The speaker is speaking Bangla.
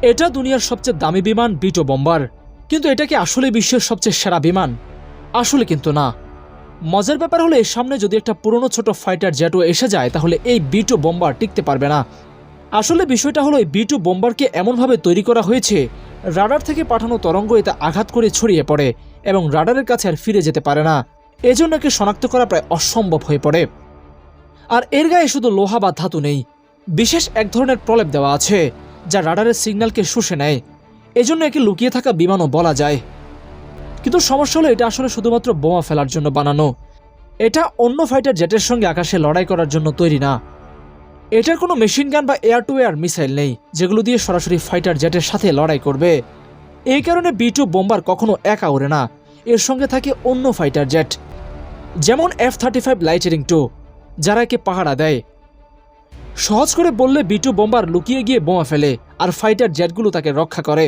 এটা দুনিয়ার সবচেয়ে দামি বিমান B2 বোম্বার, কিন্তু এটা কি আসলে বিশ্বের সবচেয়ে সেরা বিমান? আসলে কিন্তু না। মজার ব্যাপার হলো এর সামনে যদি একটা পুরনো ছোট ফাইটার জেটও এসে যায় তাহলে এই B2 বোম্বার টিকতে পারবে না। আসলে বিষয়টা হলো এই B2 বোম্বারকে এমনভাবে তৈরি করা হয়েছে রাডার থেকে পাঠানো তরঙ্গ এতে আঘাত করে ছড়িয়ে পড়ে এবং রাডারের কাছে আর ফিরে যেতে পারে না। এজন্য একে শনাক্ত করা প্রায় অসম্ভব হয়ে পড়ে। আর এর গায়ে শুধু লোহা বা ধাতু নেই, বিশেষ এক ধরনের প্রলেপ দেওয়া আছে যা রাডারের সিগন্যালকে শুষে নেয়। এজন্য একে লুকিয়ে থাকা বিমানও বলা যায়। কিন্তু সমস্যা হলো এটা আসলে শুধুমাত্র বোমা ফেলার জন্য বানানো। এটা অন্য ফাইটার জেটের সঙ্গে আকাশে লড়াই করার জন্য তৈরি না। এটার কোনো মেশিন গান বা এয়ার টু এয়ার মিসাইল নেই যেগুলো দিয়ে সরাসরি ফাইটার জেটের সাথে লড়াই করবে। এই কারণে B2 বোম্বার কখনো একা ওড়ে না, এর সঙ্গে থাকে অন্য ফাইটার জেট, যেমন F-35 লাইটনিং II, যারা একে পাহারা দেয়। সহজ করে বললে B2 বোম্বার লুকিয়ে গিয়ে বোমা ফেলে আর ফাইটার জেটগুলো তাকে রক্ষা করে।